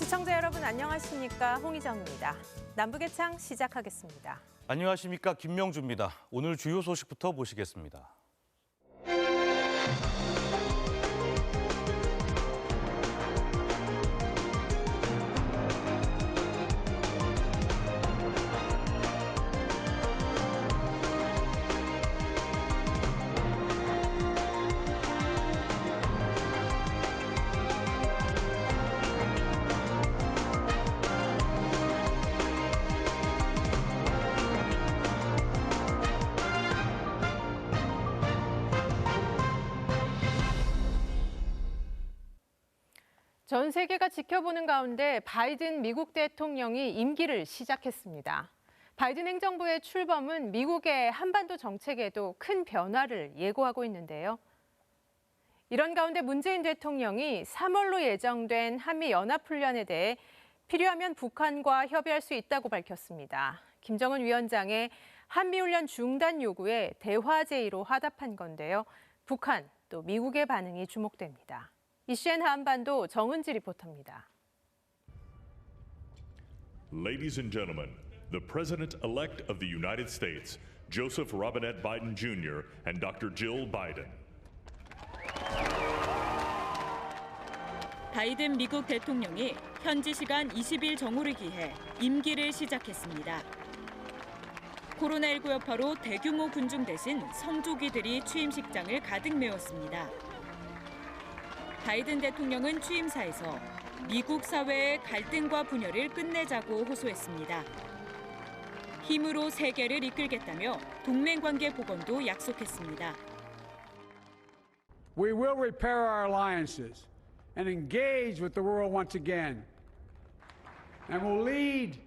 시청자 여러분 안녕하십니까? 홍희정입니다. 남북의 창 시작하겠습니다. 안녕하십니까? 김명주입니다. 오늘 주요 소식부터 보시겠습니다. 전 세계가 지켜보는 가운데 바이든 미국 대통령이 임기를 시작했습니다. 바이든 행정부의 출범은 미국의 한반도 정책에도 큰 변화를 예고하고 있는데요. 이런 가운데 문재인 대통령이 3월로 예정된 한미연합훈련에 대해 필요하면 북한과 협의할 수 있다고 밝혔습니다. 김정은 위원장의 한미훈련 중단 요구에 대화 제의로 화답한 건데요. 북한 또 미국의 반응이 주목됩니다. 이슈엔 한반도 정은지 리포터입니다. Ladies and gentlemen, the President-elect of the United States, Joseph Robinette Biden Jr. and Dr. Jill Biden. 바이든 미국 대통령이 현지 시간 20일 정오를 기해 임기를 시작했습니다. 코로나19 여파로 대규모 군중 대신 성조기들이 취임식장을 가득 메웠습니다. 바이든 대통령은 취임사에서 미국 사회의 갈등과 분열을 끝내자고 호소했습니다. 힘으로 세계를 이끌겠다며 동맹관계 복원도 약속했습니다. We will repair our alliances and engage with the world once again. And will lead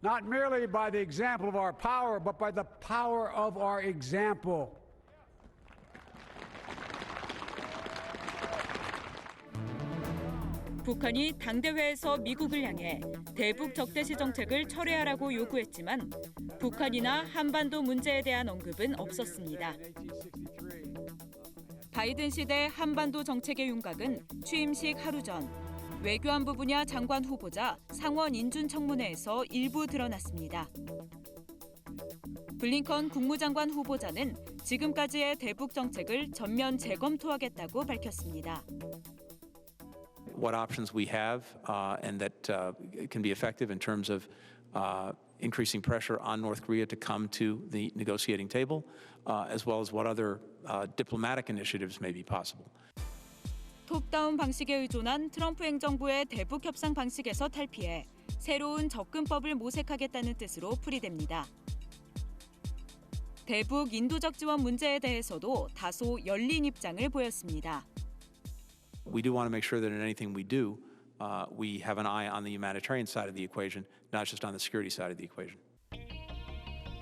not merely by the example of our power, but by the power of our example. 북한이 당대회에서 미국을 향해 대북 적대시 정책을 철회하라고 요구했지만 북한이나 한반도 문제에 대한 언급은 없었습니다. 바이든 시대 한반도 정책의 윤곽은 취임식 하루 전 외교안보 분야 장관 후보자 상원 인준 청문회에서 일부 드러났습니다. 블링컨 국무장관 후보자는 지금까지의 대북 정책을 전면 재검토하겠다고 밝혔습니다. What options we have and that can be effective in terms of increasing pressure on North Korea to come to the negotiating table, as well as what other diplomatic initiatives may be possible. 톱다운 방식에 의존한 트럼프 행정부의 대북 협상 방식에서 탈피해 새로운 접근법을 모색하겠다는 뜻으로 풀이됩니다. 대북 인도적 지원 문제에 대해서도 다소 열린 입장을 보였습니다. We do want to make sure that in anything we do, we have an eye on the humanitarian side of the equation, not just on the security side of the equation.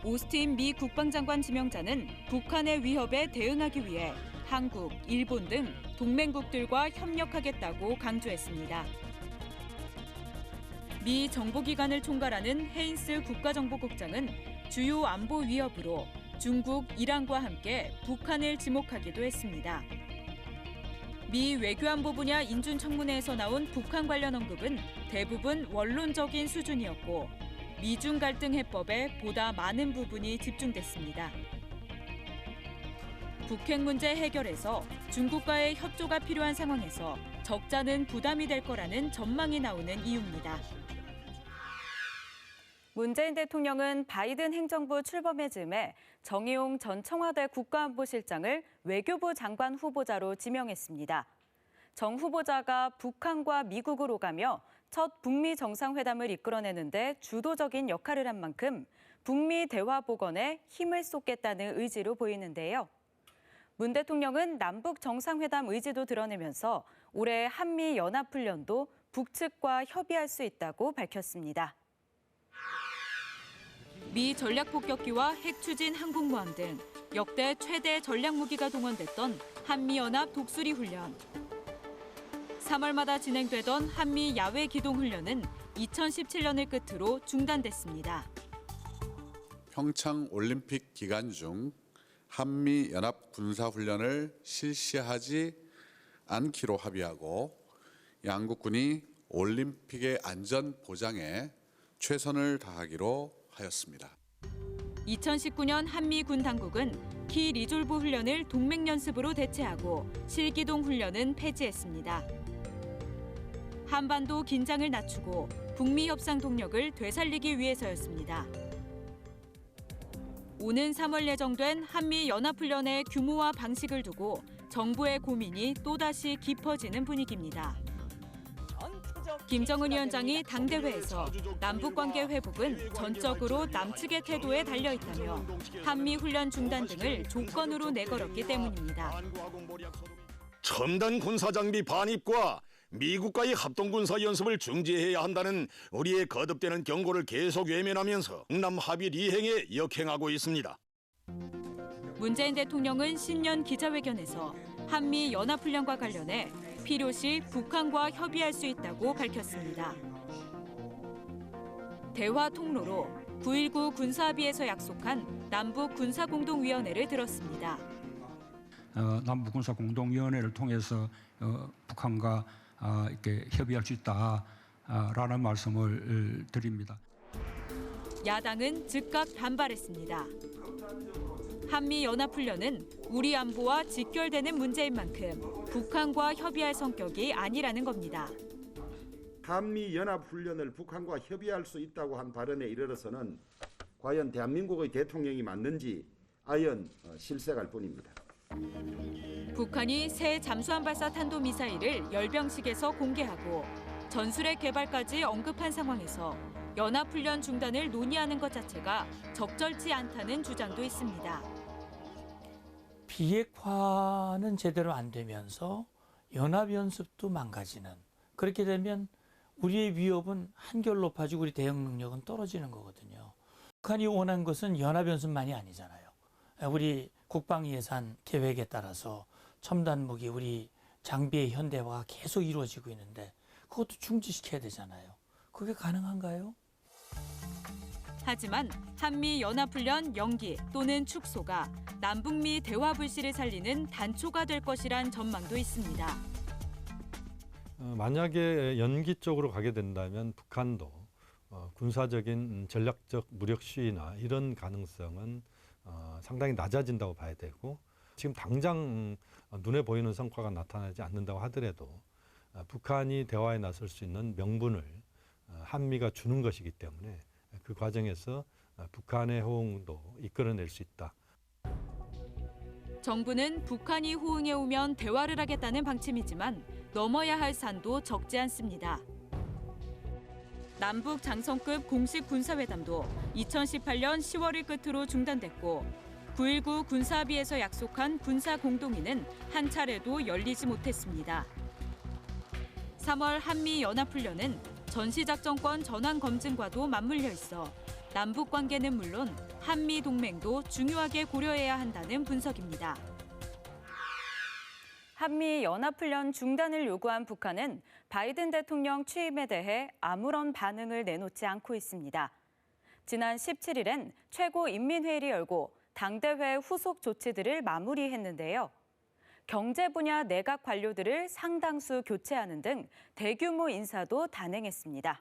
오스틴 미 국방장관 지명자는 북한의 위협에 대응하기 위해 한국, 일본 등 동맹국들과 협력하겠다고 강조했습니다. 미 정보기관을 총괄하는 헤인스 국가정보국장은 주요 안보 위협으로 중국, 이란과 함께 북한을 지목하기도 했습니다. 미 외교안보 분야 인준 청문회에서 나온 북한 관련 언급은 대부분 원론적인 수준이었고 미중 갈등 해법에 보다 많은 부분이 집중됐습니다. 북핵 문제 해결에서 중국과의 협조가 필요한 상황에서 적자는 부담이 될 거라는 전망이 나오는 이유입니다. 문재인 대통령은 바이든 행정부 출범의 즈음에 정의용 전 청와대 국가안보실장을 외교부 장관 후보자로 지명했습니다. 정 후보자가 북한과 미국을 오가며 첫 북미 정상회담을 이끌어내는데 주도적인 역할을 한 만큼 북미 대화 복원에 힘을 쏟겠다는 의지로 보이는데요. 문 대통령은 남북 정상회담 의지도 드러내면서 올해 한미 연합훈련도 북측과 협의할 수 있다고 밝혔습니다. 미 전략폭격기와 핵추진 항공모함 등 역대 최대 전략무기가 동원됐던 한미연합 독수리 훈련. 3월마다 진행되던 한미 야외 기동 훈련은 2017년을 끝으로 중단됐습니다. 평창 올림픽 기간 중 한미 연합 군사 훈련을 실시하지 않기로 합의하고 양국군이 올림픽의 안전 보장에 최선을 다하기로 하였습니다. 2019년 한미 군 당국은 키 리졸브 훈련을 동맹 연습으로 대체하고 실기동 훈련은 폐지했습니다. 한반도 긴장을 낮추고 북미 협상 동력을 되살리기 위해서였습니다. 오는 3월 예정된 한미 연합훈련의 규모와 방식을 두고 정부의 고민이 또다시 깊어지는 분위기입니다. 김정은 위원장이 당대회에서 남북관계 회복은 전적으로 남측의 태도에 달려있다며 한미훈련 중단 등을 조건으로 내걸었기 때문입니다. 첨단 군사장비 반입과 미국과의 합동군사연습을 중지해야 한다는 우리의 거듭되는 경고를 계속 외면하면서 북남 합의 리행에 역행하고 있습니다. 문재인 대통령은 신년 기자회견에서 한미 연합훈련과 관련해 필요시 북한과 협의할 수 있다고 밝혔습니다. 대화 통로로 9.19 군사합의에서 약속한 남북군사공동위원회를 들었습니다. 남북군사공동위원회를 통해서 북한과 이렇게 협의할 수 있다라는 말씀을 드립니다. 야당은 즉각 반발했습니다. 한미 연합훈련은 우리 안보와 직결되는 문제인 만큼 북한과 협의할 성격이 아니라는 겁니다. 한미 연합훈련을 북한과 협의할 수 있다고 한 발언에 이르러서는 과연 대한민국의 대통령이 맞는지 아연 실색할 뿐입니다. 북한이 새 잠수함 발사 탄도미사일을 열병식에서 공개하고 전술핵 개발까지 언급한 상황에서 연합훈련 중단을 논의하는 것 자체가 적절치 않다는 주장도 있습니다. 비핵화는 제대로 안 되면서 연합연습도 망가지는, 그렇게 되면 우리의 위협은 한결 높아지고 우리 대응 능력은 떨어지는 거거든요. 북한이 원한 것은 연합연습만이 아니잖아요. 우리 국방예산 계획에 따라서 첨단 무기, 우리 장비의 현대화가 계속 이루어지고 있는데 그것도 중지시켜야 되잖아요. 그게 가능한가요? 하지만 한미 연합훈련 연기 또는 축소가 남북미 대화 불씨를 살리는 단초가 될 것이란 전망도 있습니다. 만약에 연기 쪽으로 가게 된다면 북한도 군사적인 전략적 무력 시위나 이런 가능성은 상당히 낮아진다고 봐야 되고, 지금 당장 눈에 보이는 성과가 나타나지 않는다고 하더라도 북한이 대화에 나설 수 있는 명분을 한미가 주는 것이기 때문에 그 과정에서 북한의 호응도 이끌어낼 수 있다. 정부는 북한이 호응해 오면 대화를 하겠다는 방침이지만 넘어야 할 산도 적지 않습니다. 남북 장성급 공식 군사회담도 2018년 10월을 끝으로 중단됐고 9.19 군사합의에서 약속한 군사공동회는 한 차례도 열리지 못했습니다. 3월 한미연합훈련은 전시작전권 전환 검증과도 맞물려 있어 남북 관계는 물론 한미 동맹도 중요하게 고려해야 한다는 분석입니다. 한미 연합훈련 중단을 요구한 북한은 바이든 대통령 취임에 대해 아무런 반응을 내놓지 않고 있습니다. 지난 17일엔 최고인민회의를 열고 당대회 후속 조치들을 마무리했는데요. 경제 분야 내각 관료들을 상당수 교체하는 등 대규모 인사도 단행했습니다.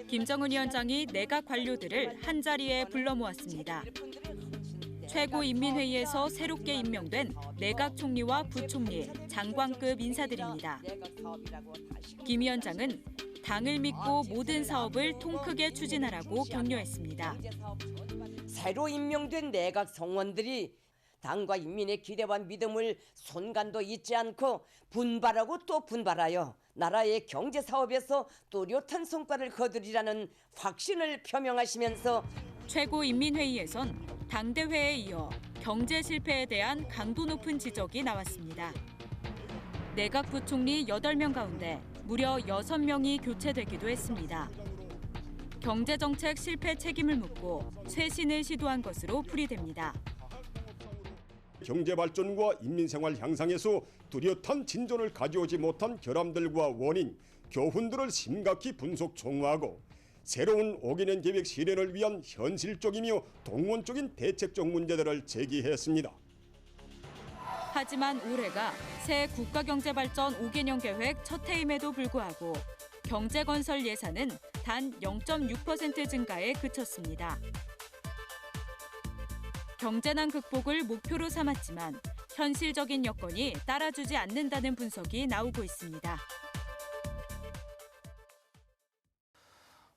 김정은 위원장이 내각 관료들을 한자리에 불러 모았습니다. 최고인민회의에서 새롭게 임명된 내각 총리와 부총리, 장관급 인사들입니다. 김 위원장은 당을 믿고 모든 사업을 통 크게 추진하라고 격려했습니다. 새로 임명된 내각 성원들이 당과 인민의 기대와 믿음을 손간도 잊지 않고 분발하고 또 분발하여 나라의 경제 사업에서 뚜렷한 성과를 거두리라는 확신을 표명하시면서 최고인민회의에선 당대회에 이어 경제 실패에 대한 강도 높은 지적이 나왔습니다. 내각 부총리 8명 가운데 무려 6명이 교체되기도 했습니다. 경제정책 실패 책임을 묻고 쇄신을 시도한 것으로 풀이됩니다. 경제 발전과 인민 생활 향상에서 뚜렷한 진전을 가져오지 못한 결함들과 원인, 교훈들을 심각히 분석 총무하고 새로운 5개년 계획 실현을 위한 현실적이며 동원적인 대책적 문제들을 제기했습니다. 하지만 올해가 새 국가경제발전 5개년 계획 첫 해임에도 불구하고 경제건설 예산은 단 0.6% 증가에 그쳤습니다. 경제난 극복을 목표로 삼았지만 현실적인 여건이 따라주지 않는다는 분석이 나오고 있습니다.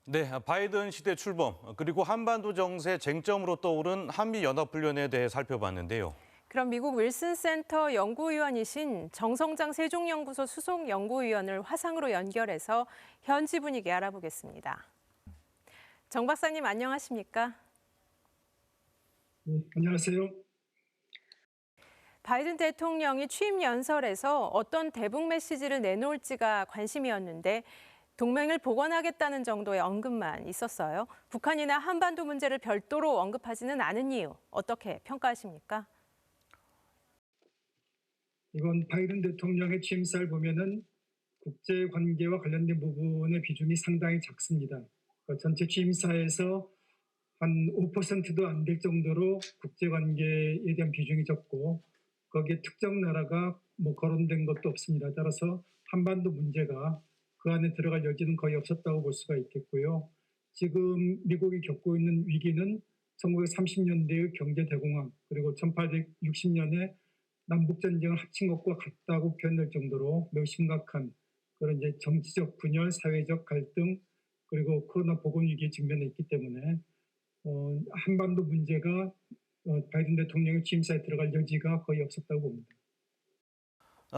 네, 바이든 시대 출범 그리고 한반도 정세 쟁점으로 떠오른 한미 연합훈련에 대해 살펴봤는데요. 그럼 미국 윌슨 센터 연구위원이신 정성장 세종연구소 수석 연구위원을 화상으로 연결해서 현지 분위기 알아보겠습니다. 정 박사님 안녕하십니까? 네, 안녕하세요. 바이든 대통령이 취임 연설에서 어떤 대북 메시지를 내놓을지가 관심이었는데 동맹을 복원하겠다는 정도의 언급만 있었어요. 북한이나 한반도 문제를 별도로 언급하지는 않은 이유 어떻게 평가하십니까? 이번 바이든 대통령의 취임사를 보면은 국제 관계와 관련된 부분의 비중이 상당히 작습니다. 전체 취임사에서 한 5%도 안 될 정도로 국제 관계에 대한 비중이 적고 거기에 특정 나라가 거론된 것도 없습니다. 따라서 한반도 문제가 그 안에 들어갈 여지는 거의 없었다고 볼 수가 있겠고요. 지금 미국이 겪고 있는 위기는 1930년대의 경제 대공황 그리고 1860년에 남북전쟁을 합친 것과 같다고 표현될 정도로 매우 심각한 그런 이제 정치적 분열, 사회적 갈등 그리고 코로나 보건 위기에 직면해 있기 때문에 한반도 문제가 바이든 대통령의 취임사에 들어갈 여지가 거의 없었다고 봅니다.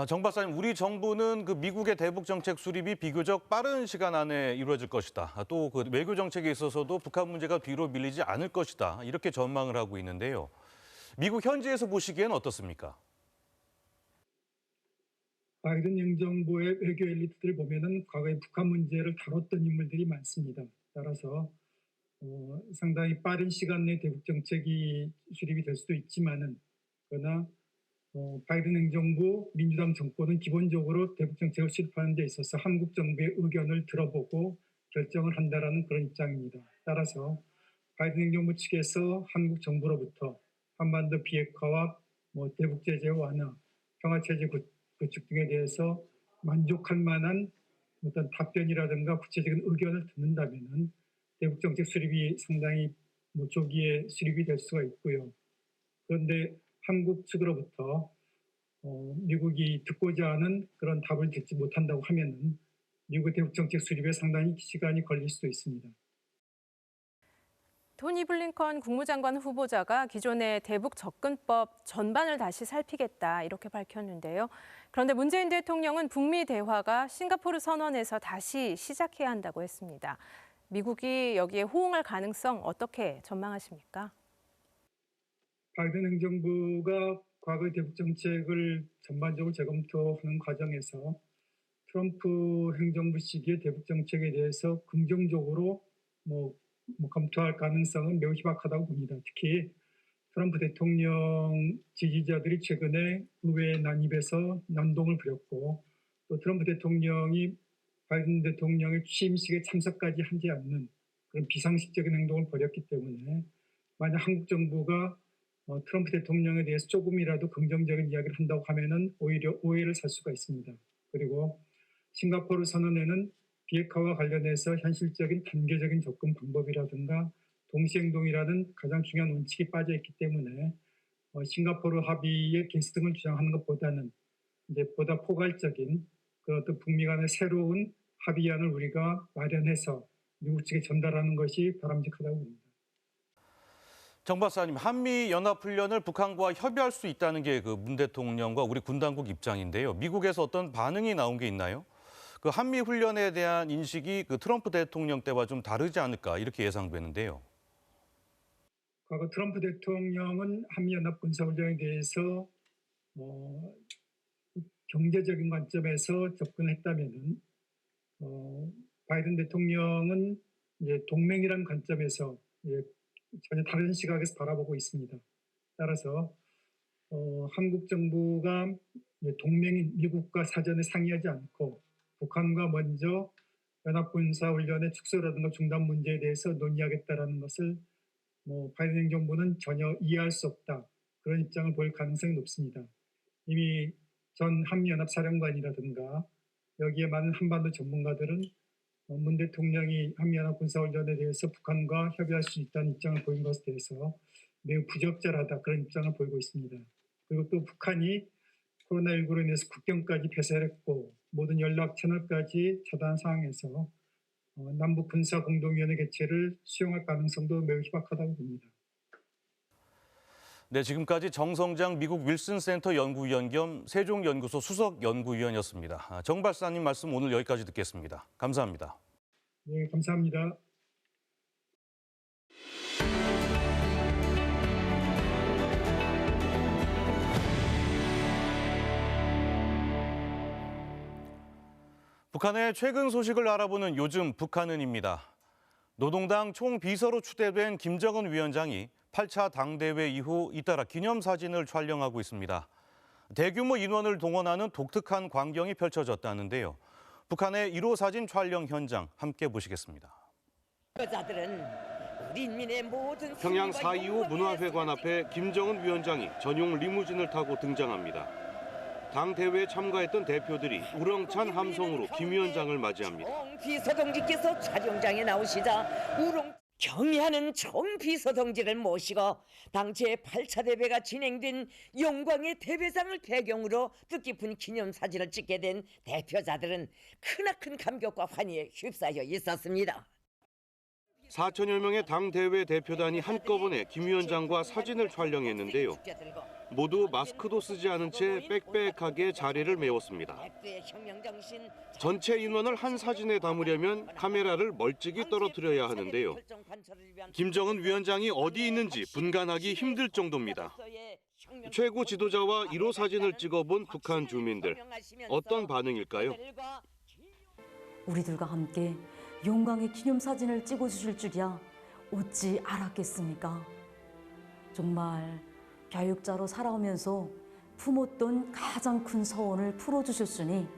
정 박사님, 우리 정부는 그 미국의 대북 정책 수립이 비교적 빠른 시간 안에 이루어질 것이다. 또 그 외교 정책에 있어서도 북한 문제가 뒤로 밀리지 않을 것이다. 이렇게 전망을 하고 있는데요. 미국 현지에서 보시기엔 어떻습니까? 바이든 행정부의 외교 엘리트들 보면은 과거에 북한 문제를 다뤘던 인물들이 많습니다. 따라서 상당히 빠른 시간 내에 대북 정책이 수립이 될 수도 있지만은 그러나 바이든 행정부, 민주당 정권은 기본적으로 대북 정책을 수립하는 데 있어서 한국 정부의 의견을 들어보고 결정을 한다라는 그런 입장입니다. 따라서 바이든 행정부 측에서 한국 정부로부터 한반도 비핵화와 대북 제재 완화, 평화 체제 구축 등에 대해서 만족할 만한 어떤 답변이라든가 구체적인 의견을 듣는다면은 대북 정책 수립이 상당히 조기에 수립이 될 수가 있고요. 그런데 한국 측으로부터 미국이 듣고자 하는 그런 답을 듣지 못한다고 하면은 미국 대북 정책 수립에 상당히 시간이 걸릴 수도 있습니다. 토니 블링컨 국무장관 후보자가 기존의 대북 접근법 전반을 다시 살피겠다 이렇게 밝혔는데요. 그런데 문재인 대통령은 북미 대화가 싱가포르 선언에서 다시 시작해야 한다고 했습니다. 미국이 여기에 호응할 가능성 어떻게 전망하십니까? 바이든 행정부가 과거의 대북 정책을 전반적으로 재검토하는 과정에서 트럼프 행정부 시기의 대북 정책에 대해서 긍정적으로 검토할 가능성은 매우 희박하다고 봅니다. 특히 트럼프 대통령 지지자들이 최근에 의회 난입에서 난동을 부렸고 또 트럼프 대통령이 바이든 대통령의 취임식에 참석까지 하지 않는 그런 비상식적인 행동을 벌였기 때문에 만약 한국 정부가 트럼프 대통령에 대해서 조금이라도 긍정적인 이야기를 한다고 하면은 오히려 오해를 살 수가 있습니다. 그리고 싱가포르 선언에는 비핵화와 관련해서 현실적인 단계적인 접근 방법이라든가 동시행동이라는 가장 중요한 원칙이 빠져 있기 때문에 싱가포르 합의의 계승을 주장하는 것보다는 이제 보다 포괄적인 그 어떤 북미 간의 새로운 합의안을 우리가 마련해서 미국 측에 전달하는 것이 바람직하다고 봅니다. 정 박사님, 한미 연합훈련을 북한과 협의할 수 있다는 게 그 문 대통령과 우리 군 당국 입장인데요. 미국에서 어떤 반응이 나온 게 있나요? 그 한미 훈련에 대한 인식이 그 트럼프 대통령 때와 좀 다르지 않을까 이렇게 예상되는데요. 과거 트럼프 대통령은 한미 연합 군사훈련에 대해서 경제적인 관점에서 접근했다면은 바이든 대통령은 이제 동맹이라는 관점에서 전혀 다른 시각에서 바라보고 있습니다. 따라서 한국 정부가 동맹인 미국과 사전에 상의하지 않고 북한과 먼저 연합군사훈련의 축소라든가 중단 문제에 대해서 논의하겠다라는 것을 바이든 행정부는 전혀 이해할 수 없다. 그런 입장을 보일 가능성이 높습니다. 이미 전 한미연합사령관이라든가 여기에 많은 한반도 전문가들은 문 대통령이 한미연합 군사훈련에 대해서 북한과 협의할 수 있다는 입장을 보인 것에 대해서 매우 부적절하다 그런 입장을 보이고 있습니다. 그리고 또 북한이 코로나19로 인해서 국경까지 폐쇄했고 모든 연락 채널까지 차단한 상황에서 남북 군사 공동위원회 개최를 수용할 가능성도 매우 희박하다고 봅니다. 네, 지금까지 정성장 미국 윌슨 센터 연구위원 겸 세종연구소 수석 연구위원이었습니다. 정 박사님 말씀 오늘 여기까지 듣겠습니다. 감사합니다. 네, 감사합니다. 북한의 최근 소식을 알아보는 요즘 북한은입니다. 노동당 총비서로 추대된 김정은 위원장이 8차 당대회 이후 잇따라 기념사진을 촬영하고 있습니다. 대규모 인원을 동원하는 독특한 광경이 펼쳐졌다는데요. 북한의 1호 사진 촬영 현장 함께 보시겠습니다. 여자들은 우리 인민의 모든 평양 4.25 문화회관 앞에 김정은 위원장이 전용 리무진을 타고 등장합니다. 당 대회에 참가했던 대표들이 우렁찬 함성으로 김 위원장을 맞이합니다. 비서동지께서 촬영장에 나오시자 경의하는 총 비서동지를 모시고 당 제8차 대회가 진행된 영광의 대회장을 배경으로 뜻깊은 기념사진을 찍게 된 대표자들은 크나큰 감격과 환희에 휩싸여 있었습니다. 4천여 명의 당 대회 대표단이 한꺼번에 김 위원장과 사진을 촬영했는데요. 모두 마스크도 쓰지 않은 채 빽빽하게 자리를 메웠습니다. 전체 인원을 한 사진에 담으려면 카메라를 멀찍이 떨어뜨려야 하는데요. 김정은 위원장이 어디 있는지 분간하기 힘들 정도입니다. 최고 지도자와 1호 사진을 찍어본 북한 주민들, 어떤 반응일까요? 우리들과 함께 영광의 기념사진을 찍어주실 줄이야 어찌 알았겠습니까? 정말 교육자로 살아오면서 품었던 가장 큰 서원을 풀어주셨으니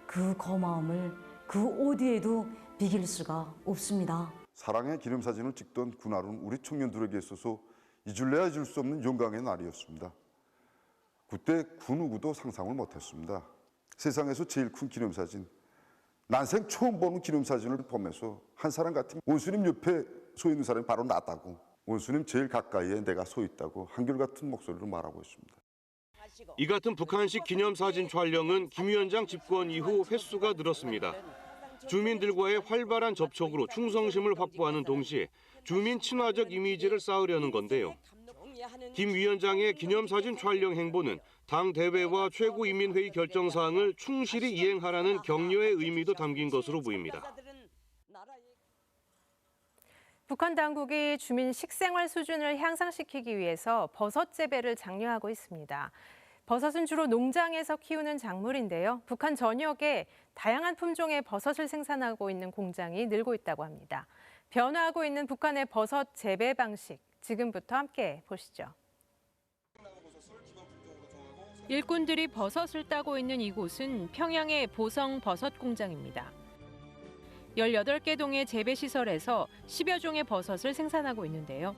그 고마움을 그 어디에도 비길 수가 없습니다. 사랑의 기념사진을 찍던 그날은 우리 청년들에게 있어서 잊을래야 잊을 수 없는 영광의 날이었습니다. 그때 그 누구도 상상을 못했습니다. 세상에서 제일 큰 기념사진, 난생 처음 보는 기념사진을 보면서 한 사람 같은 원수님 옆에 서 있는 사람이 바로 나다고, 원수님 제일 가까이에 내가 서 있다고 한결같은 목소리로 말하고 있습니다. 이 같은 북한식 기념사진 촬영은 김 위원장 집권 이후 횟수가 늘었습니다. 주민들과의 활발한 접촉으로 충성심을 확보하는 동시에 주민 친화적 이미지를 쌓으려는 건데요. 김 위원장의 기념사진 촬영 행보는 당 대회와 최고인민회의 결정사항을 충실히 이행하라는 격려의 의미도 담긴 것으로 보입니다. 북한 당국이 주민 식생활 수준을 향상시키기 위해서 버섯 재배를 장려하고 있습니다. 버섯은 주로 농장에서 키우는 작물인데요. 북한 전역에 다양한 품종의 버섯을 생산하고 있는 공장이 늘고 있다고 합니다. 변화하고 있는 북한의 버섯 재배 방식, 지금부터 함께 보시죠. 일꾼들이 버섯을 따고 있는 이곳은 평양의 보성 버섯 공장입니다. 18개 동의 재배시설에서 10여 종의 버섯을 생산하고 있는데요.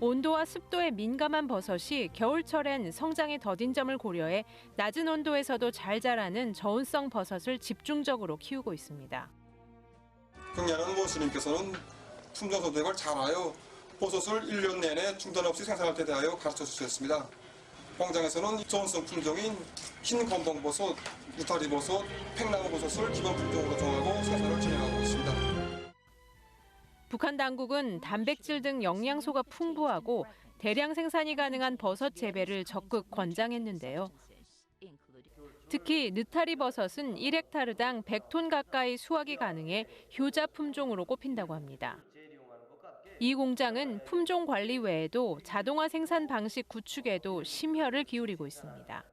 온도와 습도에 민감한 버섯이 겨울철엔 성장에 더딘 점을 고려해 낮은 온도에서도 잘 자라는 저온성 버섯을 집중적으로 키우고 있습니다. 경리하는 원수님께서는 품종 선택을 잘하여 버섯을 1년 내내 중단 없이 생산할 때 대하여 가르쳐 주셨습니다. 공장에서는 저온성 품종인 흰 건봉버섯, 우타리버섯, 팽나무버섯을 기본 품종으로 정하고 생산을 진행하고 있습니다. 북한 당국은 단백질 등 영양소가 풍부하고 대량 생산이 가능한 버섯 재배를 적극 권장했는데요. 특히 느타리 버섯은 1헥타르당 100톤 가까이 수확이 가능해 효자 품종으로 꼽힌다고 합니다. 이 공장은 품종 관리 외에도 자동화 생산 방식 구축에도 심혈을 기울이고 있습니다.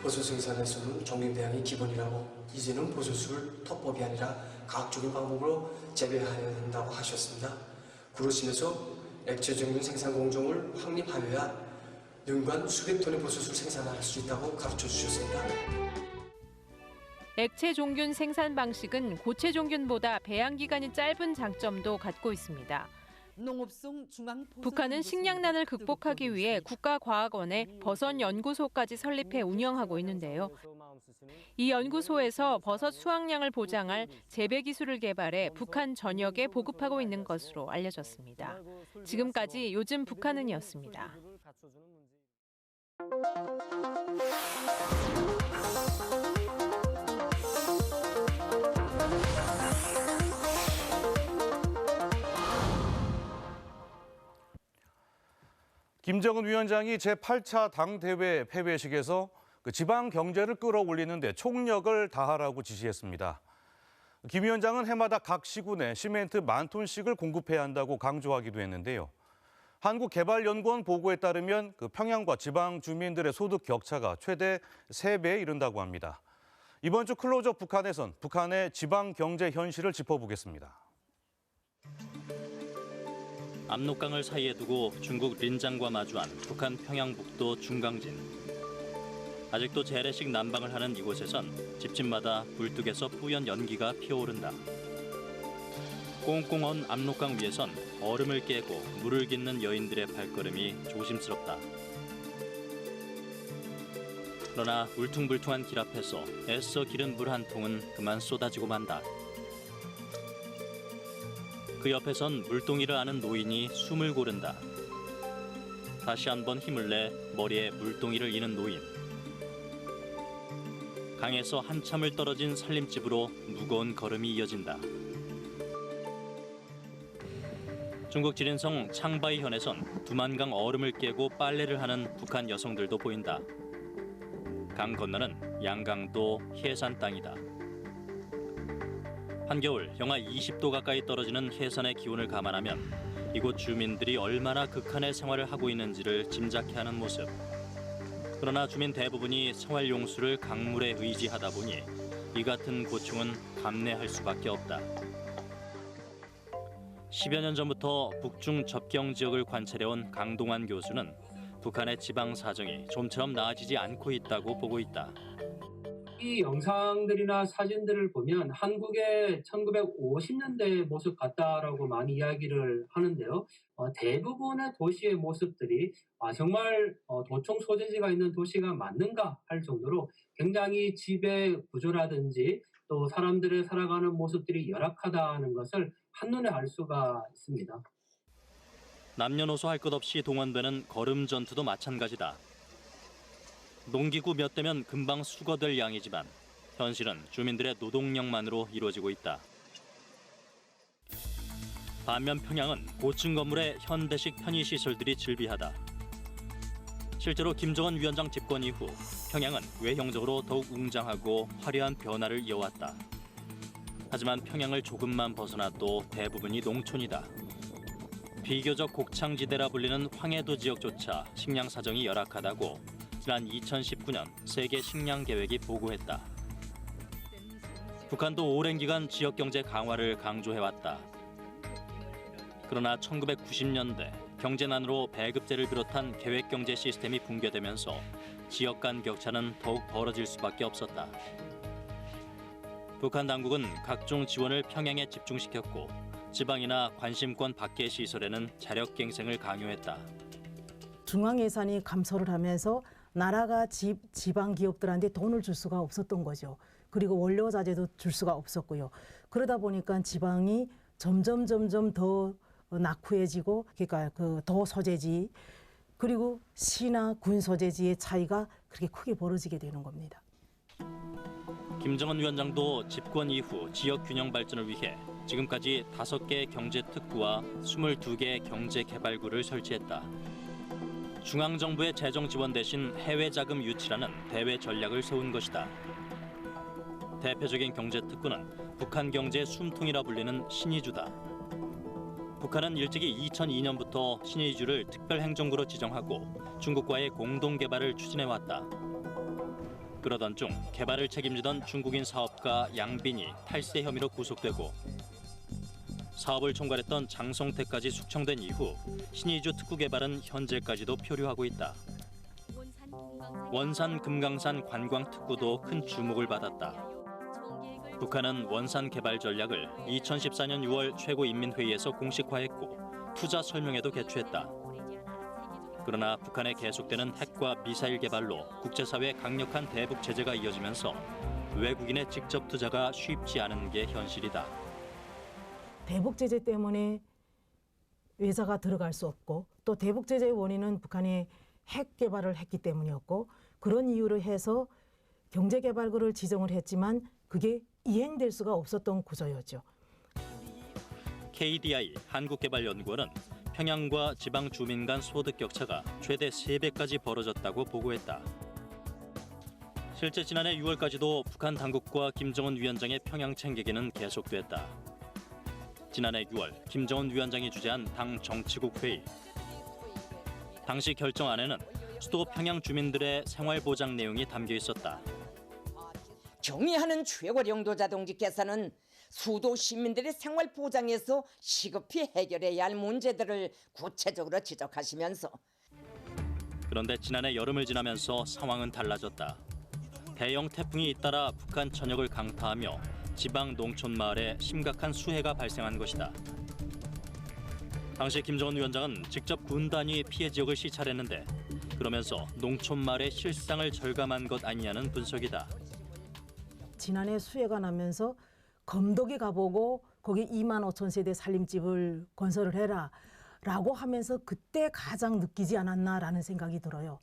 버섯 생산에서는 종균 배양이 기본이라고 이제는 버섯을 토법이 아니라 각종의 방법으로 재배해야 된다고 하셨습니다. 그러시면서 액체 종균 생산 공정을 확립하여야 연간 수백 톤의 버섯을 생산할 수 있다고 가르쳐 주셨습니다. 액체 종균 생산 방식은 고체 종균보다 배양 기간이 짧은 장점도 갖고 있습니다. 북한은 식량난을 극복하기 위해 국가과학원에 버섯연구소까지 설립해 운영하고 있는데요. 이 연구소에서 버섯 수확량을 보장할 재배 기술을 개발해 북한 전역에 보급하고 있는 것으로 알려졌습니다. 지금까지 요즘 북한은이었습니다. 김정은 위원장이 제8차 당대회 폐회식에서 지방 경제를 끌어올리는 데 총력을 다하라고 지시했습니다. 김 위원장은 해마다 각 시군에 시멘트 10,000톤씩을 공급해야 한다고 강조하기도 했는데요. 한국개발연구원 보고에 따르면 평양과 지방 주민들의 소득 격차가 최대 3배에 이른다고 합니다. 이번 주 클로즈업 북한에선 북한의 지방 경제 현실을 짚어보겠습니다. 압록강을 사이에 두고 중국 린장과 마주한 북한 평양북도 중강진. 아직도 재래식 난방을 하는 이곳에선 집집마다 굴뚝에서 뿌연 연기가 피어오른다. 꽁꽁 언 압록강 위에선 얼음을 깨고 물을 깃는 여인들의 발걸음이 조심스럽다. 그러나 울퉁불퉁한 길 앞에서 애써 기른 물 한 통은 그만 쏟아지고 만다. 그 옆에선 물동이를 아는 노인이 숨을 고른다. 다시 한번 힘을 내 머리에 물동이를 이는 노인. 강에서 한참을 떨어진 살림집으로 무거운 걸음이 이어진다. 중국 지린성 창바이현에선 두만강 얼음을 깨고 빨래를 하는 북한 여성들도 보인다. 강 건너는 양강도 해산 땅이다. 한겨울 영하 20도 가까이 떨어지는 해산의 기온을 감안하면 이곳 주민들이 얼마나 극한의 생활을 하고 있는지를 짐작케 하는 모습. 그러나 주민 대부분이 생활용수를 강물에 의지하다 보니 이 같은 고충은 감내할 수밖에 없다. 10여 년 전부터 북중 접경 지역을 관찰해온 강동환 교수는 북한의 지방 사정이 좀처럼 나아지지 않고 있다고 보고 있다. 이 영상들이나 사진들을 보면 한국의 1950년대 모습 같다라고 많이 이야기를 하는데요. 대부분의 도시의 모습들이 정말 도청 소재지가 있는 도시가 맞는가 할 정도로 굉장히 지배 구조라든지 또 사람들의 살아가는 모습들이 열악하다는 것을 한눈에 알 수가 있습니다. 남녀노소 할 것 없이 동원되는 걸음 전투도 마찬가지다. 농기구 몇 대면 금방 수거될 양이지만 현실은 주민들의 노동력만으로 이루어지고 있다. 반면 평양은 고층 건물의 현대식 편의시설들이 즐비하다. 실제로 김정은 위원장 집권 이후 평양은 외형적으로 더욱 웅장하고 화려한 변화를 이어왔다. 하지만 평양을 조금만 벗어나도 대부분이 농촌이다. 비교적 곡창지대라 불리는 황해도 지역조차 식량 사정이 열악하다고 지난 2019년 세계 식량 계획이 보고했다. 북한도 오랜 기간 지역 경제 강화를 강조해왔다. 그러나 1990년대 경제난으로 배급제를 비롯한 계획 경제 시스템이 붕괴되면서 지역 간 격차는 더욱 벌어질 수밖에 없었다. 북한 당국은 각종 지원을 평양에 집중시켰고 지방이나 관심권 밖의 시설에는 자력갱생을 강요했다. 중앙 예산이 감소를 하면서 나라가 지방 기업들한테 돈을 줄 수가 없었던 거죠. 그리고 원료 자재도 줄 수가 없었고요. 그러다 보니까 지방이 점점 더 낙후해지고, 그러니까 더 소재지 그리고 시나 군 소재지의 차이가 그렇게 크게 벌어지게 되는 겁니다. 김정은 위원장도 집권 이후 지역 균형 발전을 위해 지금까지 5개의 경제특구와 22개의 경제개발구를 설치했다. 중앙정부의 재정 지원 대신 해외 자금 유치라는 대외 전략을 세운 것이다. 대표적인 경제특구는 북한 경제의 숨통이라 불리는 신의주다. 북한은 일찍이 2002년부터 신의주를 특별행정구로 지정하고 중국과의 공동개발을 추진해왔다. 그러던 중 개발을 책임지던 중국인 사업가 양빈이 탈세 혐의로 구속되고 사업을 총괄했던 장성태까지 숙청된 이후 신의주 특구 개발은 현재까지도 표류하고 있다. 원산 금강산 관광 특구도 큰 주목을 받았다. 북한은 원산 개발 전략을 2014년 6월 최고인민회의에서 공식화했고 투자 설명회도 개최했다. 그러나 북한의 계속되는 핵과 미사일 개발로 국제사회의 강력한 대북 제재가 이어지면서 외국인의 직접 투자가 쉽지 않은 게 현실이다. 대북 제재 때문에 외자가 들어갈 수 없고 또 대북 제재의 원인은 북한이 핵 개발을 했기 때문이었고 그런 이유로 해서 경제개발구를 지정을 했지만 그게 이행될 수가 없었던 구조였죠. KDI 한국개발연구원은 평양과 지방 주민 간 소득 격차가 최대 3배까지 벌어졌다고 보고했다. 실제 지난해 6월까지도 북한 당국과 김정은 위원장의 평양 챙기기는 계속됐다. 지난해 6월 김정은 위원장이 주재한 당 정치국 회의. 당시 결정안에는 수도 평양 주민들의 생활 보장 내용이 담겨 있었다. 경의하는 최고령도 자동직께서는 수도 시민들의 생활 보장에서 시급히 해결해야 할 문제들을 구체적으로 지적하시면서 그런데 지난해 여름을 지나면서 상황은 달라졌다. 대형 태풍이 잇따라 북한 전역을 강타하며 지방 농촌 마을에 심각한 수해가 발생한 것이다. 당시 김정은 위원장은 직접 군 단위 피해 지역을 시찰했는데 그러면서 농촌 마을의 실상을 절감한 것 아니냐는 분석이다. 지난해 수해가 나면서 검도기 가보고 거기 2만 5천 세대 살림집을 건설을 해라 라고 하면서 그때 가장 느끼지 않았나라는 생각이 들어요.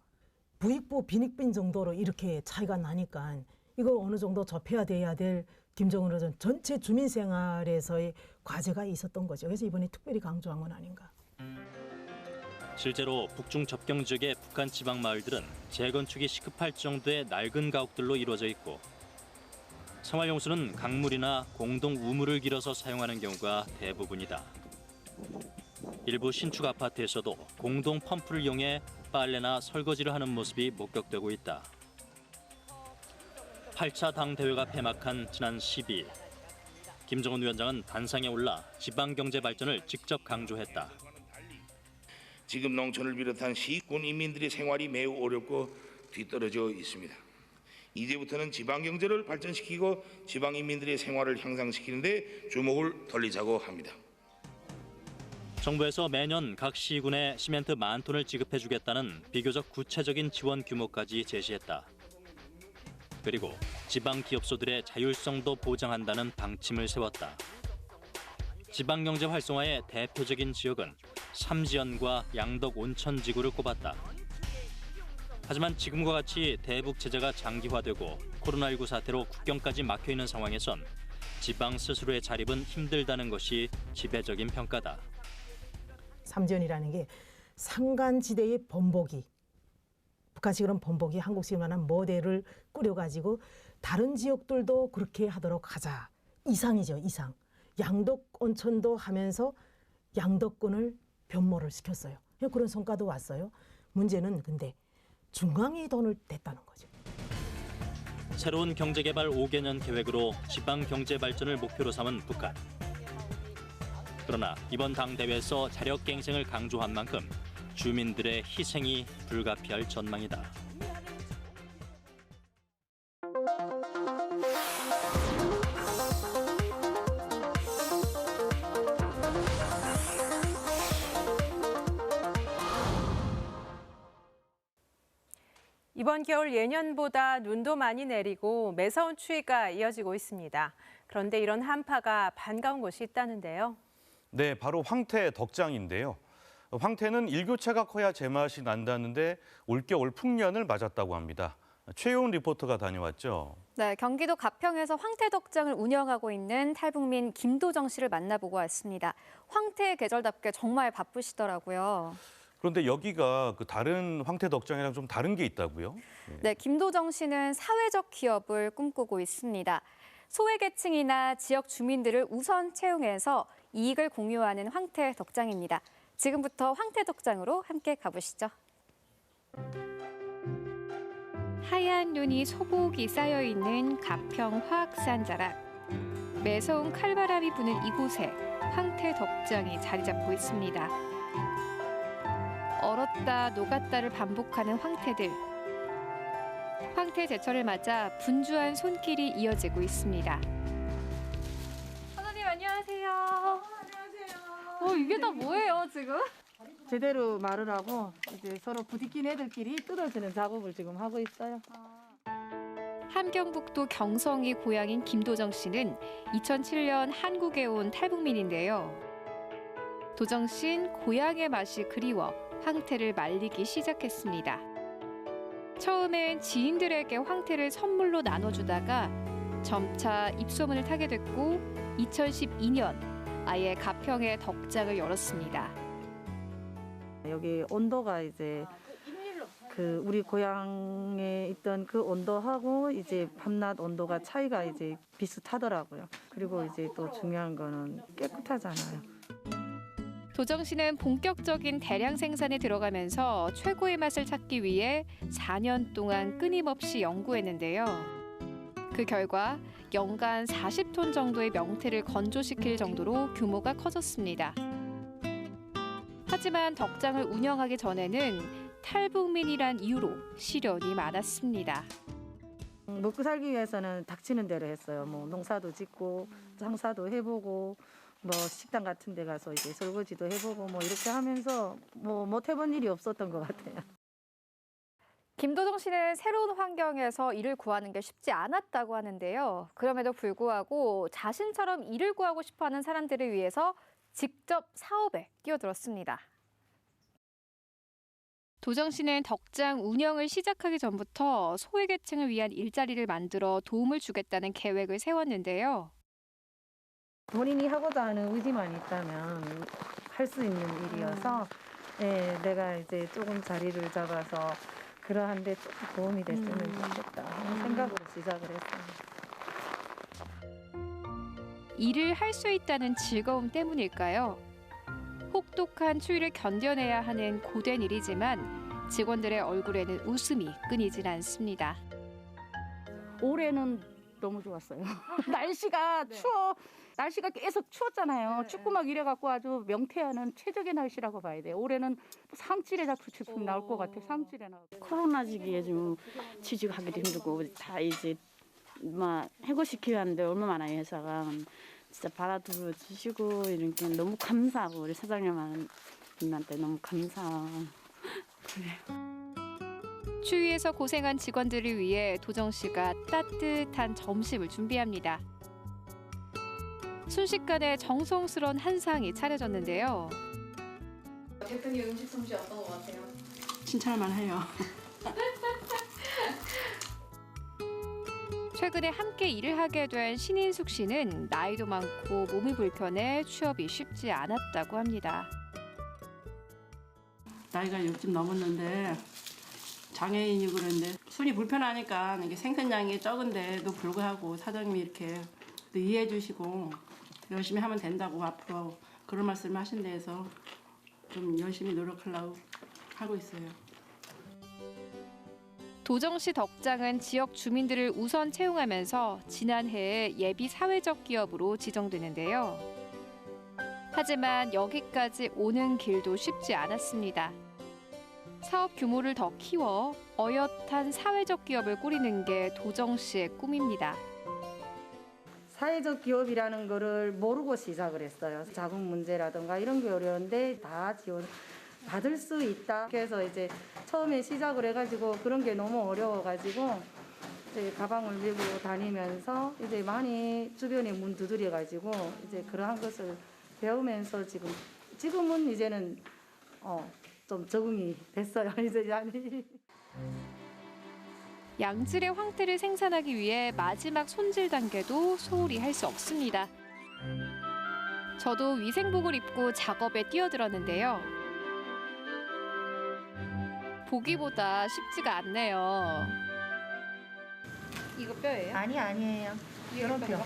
부익부 빈익빈 정도로 이렇게 차이가 나니까 이거 어느 정도 접해야 돼야 될 김정은 위원장 전체 주민 생활에서의 과제가 있었던 거죠. 그래서 이번에 특별히 강조한 건 아닌가. 실제로 북중 접경 지역의 북한 지방 마을들은 재건축이 시급할 정도의 낡은 가옥들로 이루어져 있고 생활용수는 강물이나 공동 우물을 길어서 사용하는 경우가 대부분이다. 일부 신축 아파트에서도 공동 펌프를 이용해 빨래나 설거지를 하는 모습이 목격되고 있다. 8차 당대회가 폐막한 지난 12일, 김정은 위원장은 단상에 올라 지방경제 발전을 직접 강조했다. 지금 농촌을 비롯한 시군 인민들의 생활이 매우 어렵고 뒤떨어져 있습니다. 이제부터는 지방경제를 발전시키고 지방 인민들의 생활을 향상시키는 데 주목을 돌리자고 합니다. 정부에서 매년 각 시군에 시멘트 10,000톤을 지급해주겠다는 비교적 구체적인 지원 규모까지 제시했다. 그리고 지방 기업소들의 자율성도 보장한다는 방침을 세웠다. 지방경제 활성화의 대표적인 지역은 삼지연과 양덕 온천지구를 꼽았다. 하지만 지금과 같이 대북 제재가 장기화되고 코로나19 사태로 국경까지 막혀있는 상황에선 지방 스스로의 자립은 힘들다는 것이 지배적인 평가다. 삼지연이라는 게 산간지대의 범벅이, 북한식으로는 범벅이 한국식으로는 모델을 꾸려가지고 다른 지역들도 그렇게 하도록 하자. 이상이죠, 이상. 양덕 온천도 하면서 양덕군을 변모를 시켰어요. 그런 성과도 왔어요. 문제는 근데 중앙이 돈을 댔다는 거죠. 새로운 경제개발 5개년 계획으로 지방 경제 발전을 목표로 삼은 북한. 그러나 이번 당대회에서 자력갱생을 강조한 만큼 주민들의 희생이 불가피할 전망이다. 이번 겨울 예년보다 눈도 많이 내리고 매서운 추위가 이어지고 있습니다. 그런데 이런 한파가 반가운 곳이 있다는데요. 네, 바로 황태 덕장인데요. 황태는 일교차가 커야 제맛이 난다는데 올겨울 풍년을 맞았다고 합니다. 최효은 리포터가 다녀왔죠. 네, 경기도 가평에서 황태 덕장을 운영하고 있는 탈북민 김도정 씨를 만나보고 왔습니다. 황태 계절답게 정말 바쁘시더라고요. 그런데 여기가 그 다른 황태 덕장이랑 좀 다른 게 있다고요? 네, 김도정 씨는 사회적 기업을 꿈꾸고 있습니다. 소외계층이나 지역 주민들을 우선 채용해서 이익을 공유하는 황태 덕장입니다. 지금부터 황태 덕장으로 함께 가보시죠. 하얀 눈이 소복이 쌓여있는 가평 화학산 자락. 매서운 칼바람이 부는 이곳에 황태 덕장이 자리 잡고 있습니다. 얼었다 녹았다를 반복하는 황태들. 황태 제철을 맞아 분주한 손길이 이어지고 있습니다. 선생님 안녕하세요. 안녕하세요. 이게 다 뭐예요, 지금? 제대로 말을 하고 이제 서로 부딪힌 애들끼리 뜯어지는 작업을 지금 하고 있어요. 함경북도 경성이 고향인 김도정 씨는 2007년 한국에 온 탈북민인데요. 도정 씨는 고향의 맛이 그리워 황태를 말리기 시작했습니다. 처음엔 지인들에게 황태를 선물로 나눠주다가 점차 입소문을 타게 됐고 2012년 아예 가평에 덕장을 열었습니다. 여기 온도가 이제 그 우리 고향에 있던 그 온도하고 이제 밤낮 온도가 차이가 이제 비슷하더라고요. 그리고 이제 또 중요한 거는 깨끗하잖아요. 도정 씨는 본격적인 대량 생산에 들어가면서 최고의 맛을 찾기 위해 4년 동안 끊임없이 연구했는데요. 그 결과 연간 40톤 정도의 명태를 건조시킬 정도로 규모가 커졌습니다. 하지만 덕장을 운영하기 전에는 탈북민이란 이유로 시련이 많았습니다. 먹고 살기 위해서는 닥치는 대로 했어요. 뭐 농사도 짓고 장사도 해보고 뭐 식당 같은 데 가서 이제 설거지도 해보고 뭐 이렇게 하면서 뭐 못 해본 일이 없었던 것 같아요. 김도정 씨는 새로운 환경에서 일을 구하는 게 쉽지 않았다고 하는데요. 그럼에도 불구하고 자신처럼 일을 구하고 싶어하는 사람들을 위해서 직접 사업에 뛰어들었습니다. 도정 씨는 덕장 운영을 시작하기 전부터 소외계층을 위한 일자리를 만들어 도움을 주겠다는 계획을 세웠는데요. 본인이 하고자 하는 의지만 있다면 할 수 있는 일이어서 내가 이제 조금 자리를 잡아서 그러한데 조금 도움이 됐으면 좋겠다 하는 생각으로 시작을 했습니다. 일을 할 수 있다는 즐거움 때문일까요? 혹독한 추위를 견뎌내야 하는 고된 일이지만 직원들의 얼굴에는 웃음이 끊이질 않습니다. 올해는 너무 좋았어요. 날씨가 날씨가 계속 추웠잖아요. 춥고 막 이래갖고 아주 명태하는 최적의 날씨라고 봐야 돼요. 올해는 상칠에 자꾸 제품 나올 것 같아요. 상칠에 나올. 코로나 시기에 좀 취직하기도 힘들고 다 이제 막 해고시키려 하는데 얼마나 많아요, 회사가. 진짜 받아들여 주시고 이렇게 너무 감사하고 우리 사장님한테 너무 감사해요. 추위에서 고생한 직원들을 위해 도정 씨가 따뜻한 점심을 준비합니다. 순식간에 정성스러운 한상이 차려졌는데요. 대표님 음식 솜씨 어떤 것 같아요? 칭찬만 해요. 최근에 함께 일을 하게 된 신인숙 씨는 나이도 많고 몸이 불편해 취업이 쉽지 않았다고 합니다. 나이가 60 넘었는데 장애인이고 그런데 손이 불편하니까 이게 생산량이 적은데도 불구하고 사장님이 이렇게 이해해 주시고 열심히 하면 된다고 앞으로 그런 말씀을 하신 데에서 좀 열심히 노력하려고 하고 있어요. 도정 씨 덕장은 지역 주민들을 우선 채용하면서 지난해에 예비 사회적 기업으로 지정되는데요. 하지만 여기까지 오는 길도 쉽지 않았습니다. 사업 규모를 더 키워 어엿한 사회적 기업을 꾸리는 게 도정 씨의 꿈입니다. 사회적 기업이라는 거를 모르고 시작을 했어요. 자금 문제라든가 이런 게 어려운데 다 지원 받을 수 있다. 그래서 이제 처음에 시작을 해가지고 그런 게 너무 어려워가지고 이제 가방을 메고 다니면서 이제 많이 주변에 문 두드려가지고 이제 그러한 것을 배우면서 지금은 이제는 좀 적응이 됐어요. 이제 양질의 황태를 생산하기 위해 마지막 손질 단계도 소홀히 할 수 없습니다. 저도 위생복을 입고 작업에 뛰어들었는데요. 보기보다 쉽지가 않네요. 이거 뼈예요? 아니에요. 이런 뼈.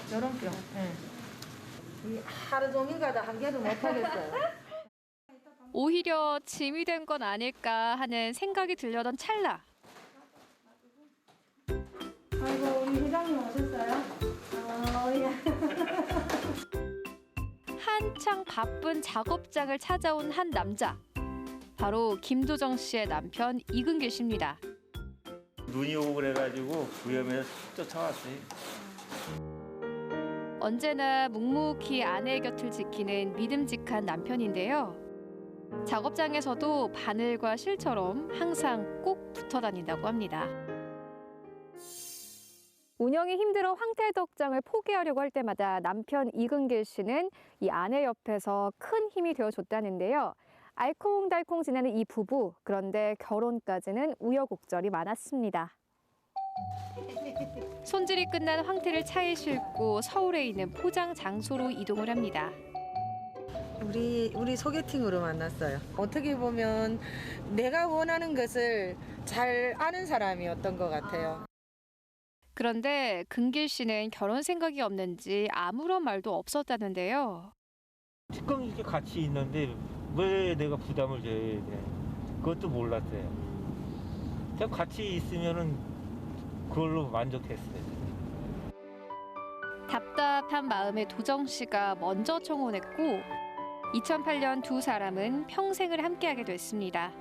네. 이 하루 종일 가다 한 개도 못 하겠어요. 오히려 짐이 된 건 아닐까 하는 생각이 들려던 찰나. 아이고 우리 회장님 오셨어요? 한창 바쁜 작업장을 찾아온 한 남자. 바로 김도정 씨의 남편 이근길 씨입니다. 눈이 오고 그래가지고 위험해서 쫓아왔어요. 언제나 묵묵히 아내의 곁을 지키는 믿음직한 남편인데요. 작업장에서도 바늘과 실처럼 항상 꼭 붙어 다닌다고 합니다. 운영이 힘들어 황태 덕장을 포기하려고 할 때마다 남편 이근길 씨는 이 아내 옆에서 큰 힘이 되어줬다는데요. 알콩달콩 지내는 이 부부, 그런데 결혼까지는 우여곡절이 많았습니다. 손질이 끝난 황태를 차에 싣고 서울에 있는 포장 장소로 이동을 합니다. 우리 소개팅으로 만났어요. 어떻게 보면 내가 원하는 것을 잘 아는 사람이었던 것 같아요. 그런데 근길 씨는 결혼 생각이 없는지 아무런 말도 없었다는데요. 지금 이렇게 같이 있는데 왜 내가 부담을 져야 돼? 그것도 몰랐어요. 그냥 같이 있으면은 그걸로 만족했어요. 답답한 마음에 도정 씨가 먼저 청혼했고 2008년 두 사람은 평생을 함께하게 됐습니다.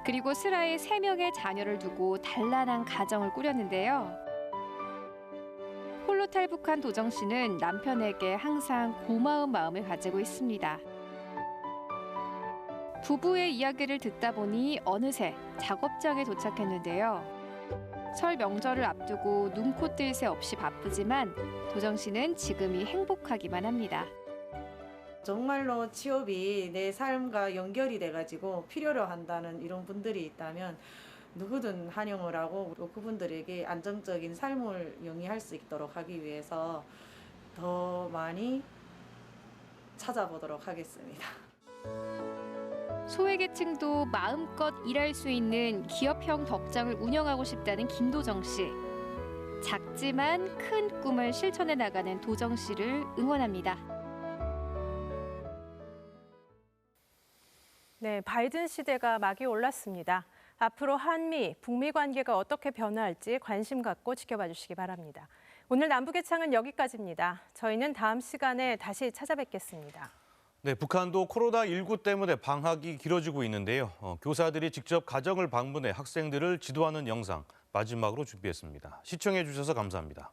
그리고 슬하에 3명의 자녀를 두고 단란한 가정을 꾸렸는데요. 홀로 탈북한 도정 씨는 남편에게 항상 고마운 마음을 가지고 있습니다. 부부의 이야기를 듣다 보니 어느새 작업장에 도착했는데요. 설 명절을 앞두고 눈코 뜰 새 없이 바쁘지만 도정 씨는 지금이 행복하기만 합니다. 정말로 취업이 내 삶과 연결이 돼가지고 필요로 한다는 이런 분들이 있다면 누구든 환영을 하고 그분들에게 안정적인 삶을 영위할 수 있도록 하기 위해서 더 많이 찾아보도록 하겠습니다. 소외계층도 마음껏 일할 수 있는 기업형 덕장을 운영하고 싶다는 김도정 씨. 작지만 큰 꿈을 실천해 나가는 도정 씨를 응원합니다. 네, 바이든 시대가 막이 올랐습니다. 앞으로 한미, 북미 관계가 어떻게 변화할지 관심 갖고 지켜봐 주시기 바랍니다. 오늘 남북의 창은 여기까지입니다. 저희는 다음 시간에 다시 찾아뵙겠습니다. 네, 북한도 코로나19 때문에 방학이 길어지고 있는데요. 교사들이 직접 가정을 방문해 학생들을 지도하는 영상 마지막으로 준비했습니다. 시청해 주셔서 감사합니다.